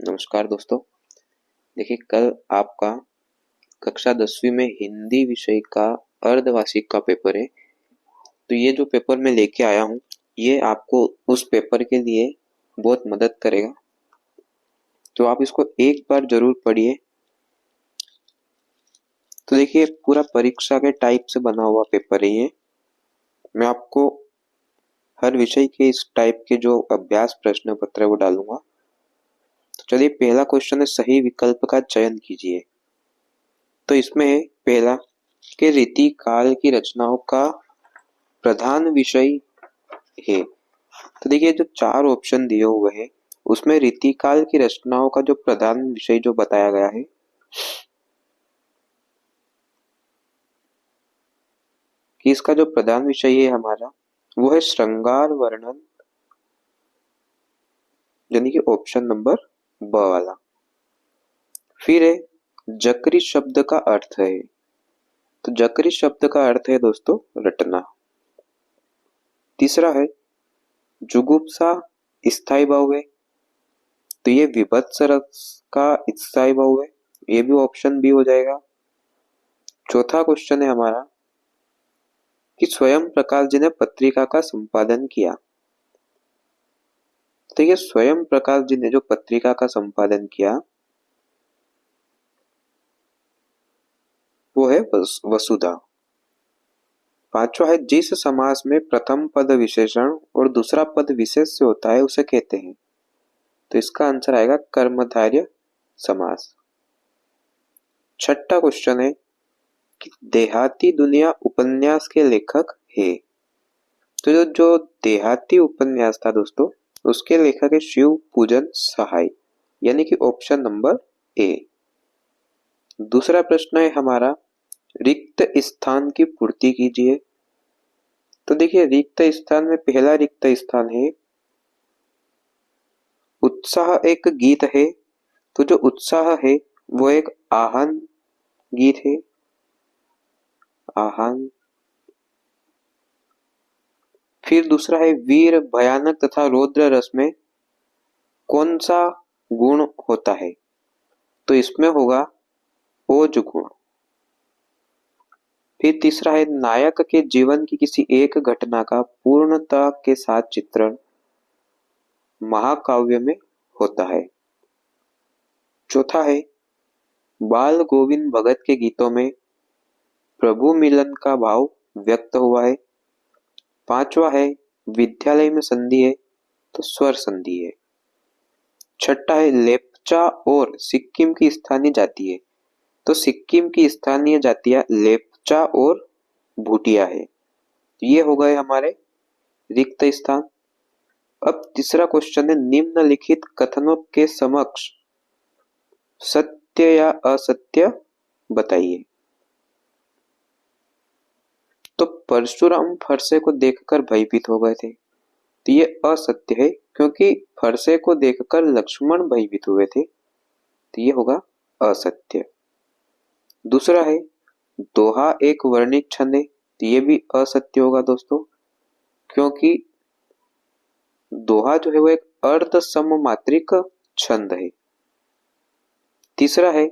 नमस्कार दोस्तों। देखिए, कल आपका कक्षा 10वीं में हिंदी विषय का अर्धवार्षिक का पेपर है। तो ये जो पेपर मैं लेके आया हूँ, ये आपको उस पेपर के लिए बहुत मदद करेगा। तो आप इसको एक बार जरूर पढ़िए। तो देखिए, पूरा परीक्षा के टाइप से बना हुआ पेपर है ये। मैं आपको हर विषय के इस टाइप के जो अभ्यास प्रश्न पत्र है वो डालूंगा। तो चलिए, पहला क्वेश्चन है, सही विकल्प का चयन कीजिए। तो इसमें है पहला कि रीति काल की रचनाओं का प्रधान विषय है। तो देखिए, जो चार ऑप्शन दिए हुए हैं उसमें रीतिकाल की रचनाओं का जो प्रधान विषय जो बताया गया है कि इसका जो प्रधान विषय है हमारा वो है श्रृंगार वर्णन, यानी कि ऑप्शन नंबर ब वाला। फिर है जकरी शब्द का अर्थ है। तो जकरी शब्द का अर्थ है दोस्तों रटना। तीसरा है जुगुप्सा स्थायी भाव है। तो ये विभत्स रस का स्थायी भाव है, ये भी ऑप्शन बी हो जाएगा। चौथा क्वेश्चन है हमारा कि स्वयं प्रकाश जी ने पत्रिका का संपादन किया। तो ये स्वयं प्रकाश जी ने जो पत्रिका का संपादन किया वो है वसुधा। पांचवा है जिस समास में प्रथम पद विशेषण और दूसरा पद विशेष से होता है उसे कहते हैं। तो इसका आंसर आएगा कर्मधारय समास। छठा क्वेश्चन है कि देहाती दुनिया उपन्यास के लेखक है। तो जो देहाती उपन्यास था दोस्तों उसके लेखक है शिव पूजन सहाय, यानी कि ऑप्शन नंबर ए। दूसरा प्रश्न है हमारा रिक्त स्थान की पूर्ति कीजिए। तो देखिए, रिक्त स्थान में पहला रिक्त स्थान है उत्साह एक गीत है। तो जो उत्साह है वो एक आह्वान गीत है, आह्वान। फिर दूसरा है वीर भयानक तथा रौद्र रस में कौन सा गुण होता है। तो इसमें होगा ओज गुण। फिर तीसरा है नायक के जीवन की किसी एक घटना का पूर्णता के साथ चित्रण महाकाव्य में होता है। चौथा है बाल गोविंद भगत के गीतों में प्रभु मिलन का भाव व्यक्त हुआ है। पांचवा है विद्यालय में संधि है तो स्वर संधि है। छठा है लेप्चा और सिक्किम की स्थानीय जाति है। तो सिक्किम की स्थानीय जातियां लेप्चा और भूटिया है। तो ये हो गए हमारे रिक्त स्थान। अब तीसरा क्वेश्चन है निम्नलिखित कथनों के समक्ष सत्य या असत्य बताइए। तो परशुराम फरसे को देखकर भयभीत हो गए थे। तो ये असत्य है क्योंकि फरसे को देखकर लक्ष्मण भयभीत हुए थे। तो ये होगा असत्य। दूसरा है दोहा एक वर्णिक छंद है। तो ये भी असत्य होगा दोस्तों, क्योंकि दोहा जो है वो एक अर्ध सममात्रिक छंद है। तीसरा है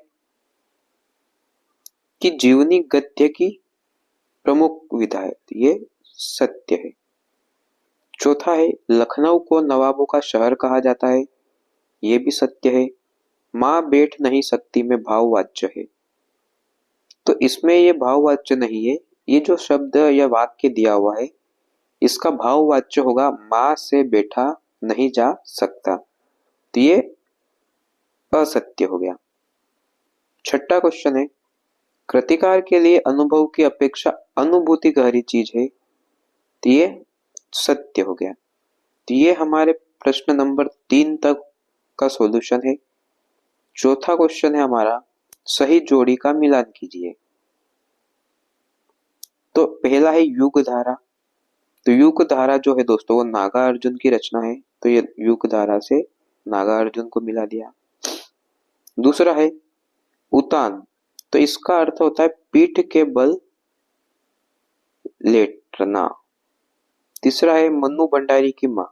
कि जीवनी गद्य की प्रमुख विधा है। तो ये सत्य है। चौथा है लखनऊ को नवाबों का शहर कहा जाता है। ये भी सत्य है। मां बैठ नहीं सकती में भाववाच्य है। तो इसमें ये भाववाच्य नहीं है, ये जो शब्द या वाक्य दिया हुआ है इसका भाववाच्य होगा मां से बैठा नहीं जा सकता। तो ये असत्य हो गया। छठा क्वेश्चन है कृतिकार के लिए अनुभव की अपेक्षा अनुभूति गहरी चीज है। तो ये सत्य हो गया। तो ये हमारे प्रश्न नंबर 3 तक का सॉल्यूशन है। चौथा क्वेश्चन है हमारा सही जोड़ी का मिलान कीजिए। तो पहला है युग धारा। तो युग धारा जो है दोस्तों वो नागा अर्जुन की रचना है। तो ये युग धारा से नागा अर्जुन को मिला दिया। दूसरा है उतान। तो इसका अर्थ होता है पीठ के बल लेटना। तीसरा है मन्नू भंडारी की मां।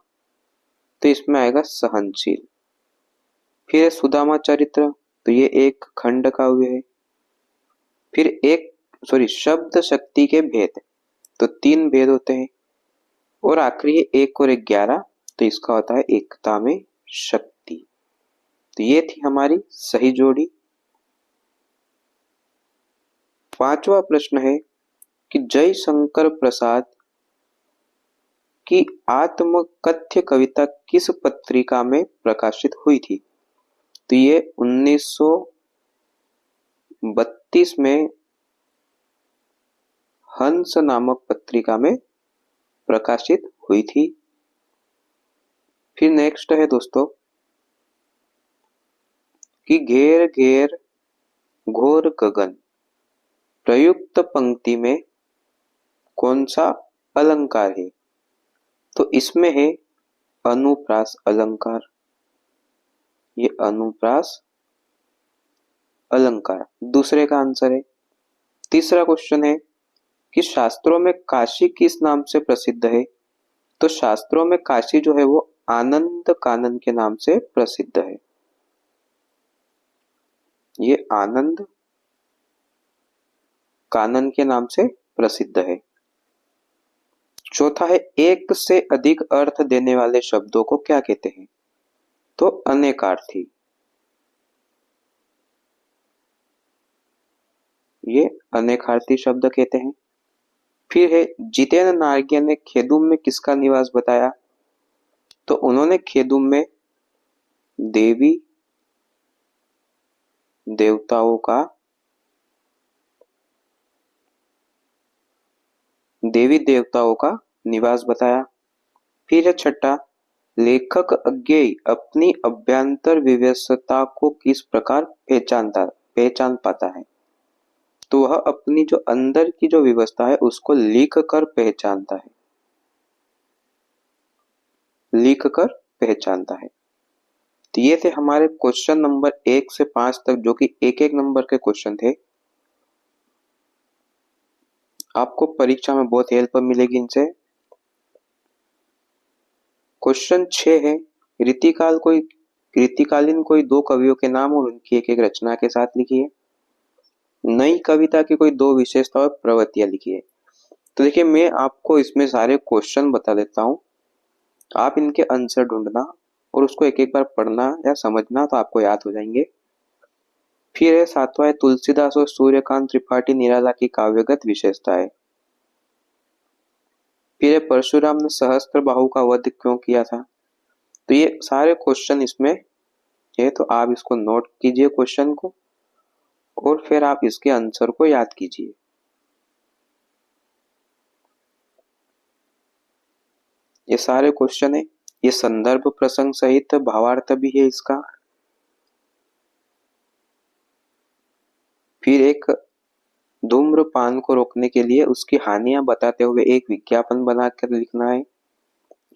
तो इसमें आएगा सहनशील। फिर है सुदामा चरित्र, तो ये एक खंड काव्य है। फिर शब्द शक्ति के भेद, तो 3 भेद होते हैं। और आखिरी है 1 और 11, तो इसका होता है एकता में शक्ति। तो ये थी हमारी सही जोड़ी। 5वां प्रश्न है कि जयशंकर प्रसाद की आत्मकथ्य कविता किस पत्रिका में प्रकाशित हुई थी? तो ये 1932 में हंस नामक पत्रिका में प्रकाशित हुई थी। फिर नेक्स्ट है दोस्तों कि घेर घेर घोर गगन प्रयुक्त पंक्ति में कौन सा अलंकार है? तो इसमें है अनुप्रास अलंकार। ये अनुप्रास अलंकार दूसरे का आंसर है। तीसरा क्वेश्चन है कि शास्त्रों में काशी किस नाम से प्रसिद्ध है? तो शास्त्रों में काशी जो है वो आनंद कानन के नाम से प्रसिद्ध है। ये आनंद कानन के नाम से प्रसिद्ध है। चौथा है एक से अधिक अर्थ देने वाले शब्दों को क्या कहते हैं? तो अनेकार्थी। ये अनेकार्थी शब्द कहते हैं। फिर है जितेंद्र नार्गे ने खेदुम में किसका निवास बताया? तो उन्होंने खेदुम में देवी देवताओं का निवास बताया। फिर है छठा, लेखक अज्ञेय अपनी अभ्यंतर विवशता को किस प्रकार पहचान पाता है? तो वह अपनी जो अंदर की जो व्यवस्था है उसको लिख कर पहचानता है। तो ये थे हमारे क्वेश्चन नंबर 1 से 5 तक, जो कि एक नंबर के क्वेश्चन थे। आपको परीक्षा में बहुत हेल्प मिलेगी इनसे। क्वेश्चन 6 है रीतिकालीन कोई 2 कवियों के नाम और उनकी एक रचना के साथ लिखिए। नई कविता की कोई 2 विशेषता और प्रवृत्तियां लिखिए। तो देखिए मैं आपको इसमें सारे क्वेश्चन बता देता हूं, आप इनके आंसर ढूंढना और उसको एक बार पढ़ना या समझना, तो आपको याद हो जाएंगे। फिर है 7वां है तुलसीदास और सूर्यकांत त्रिपाठी निराला की काव्यगत विशेषता है। फिर है परशुराम ने सहस्त्र बाहु का वध क्यों किया था? तो ये सारे क्वेश्चन इसमें है, तो आप इसको नोट कीजिए क्वेश्चन को और फिर आप इसके आंसर को याद कीजिए। ये सारे क्वेश्चन है, ये संदर्भ प्रसंग सहित भावार्थ भी है इसका। फिर एक धूम्रपान को रोकने के लिए उसकी हानियां बताते हुए एक विज्ञापन बनाकर लिखना है।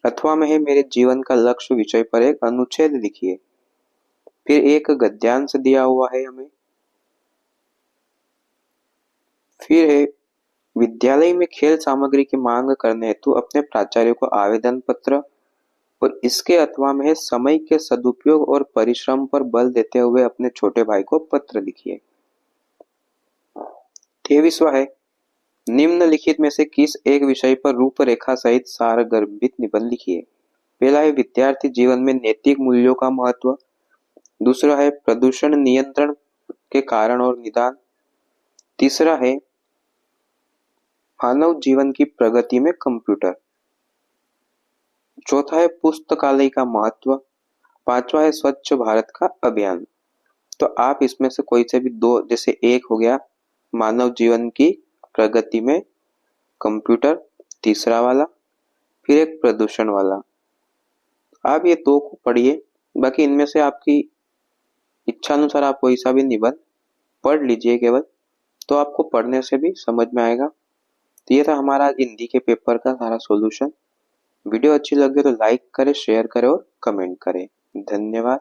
अथवा में है मेरे जीवन का लक्ष्य विषय पर एक अनुच्छेद लिखिए। फिर एक गद्यांश दिया हुआ है हमें। फिर है विद्यालय में खेल सामग्री की मांग करने हेतु अपने प्राचार्य को आवेदन पत्र, और इसके अथवा में है समय के सदुपयोग और परिश्रम पर बल देते हुए अपने छोटे भाई को पत्र लिखिए। 23वां है निम्नलिखित में से किस एक विषय पर रूपरेखा सहित सारगर्भित निबंध लिखिए। पहला है विद्यार्थी जीवन में नैतिक मूल्यों का महत्व। दूसरा है प्रदूषण नियंत्रण के कारण और निदान। तीसरा है मानव जीवन की प्रगति में कंप्यूटर। चौथा है पुस्तकालय का महत्व। 5वां है स्वच्छ भारत का अभियान। तो आप इसमें से कोई से भी 2, जैसे एक हो गया मानव जीवन की प्रगति में कंप्यूटर, तीसरा वाला, फिर एक प्रदूषण वाला, आप ये 2 को पढ़िए। बाकी इनमें से आपकी इच्छा अनुसार आप कोई सा भी निबंध पढ़ लीजिए केवल, तो आपको पढ़ने से भी समझ में आएगा। तो ये था हमारा हिंदी के पेपर का सारा सॉल्यूशन। वीडियो अच्छी लगे तो लाइक करें, शेयर करें और कमेंट करें। धन्यवाद।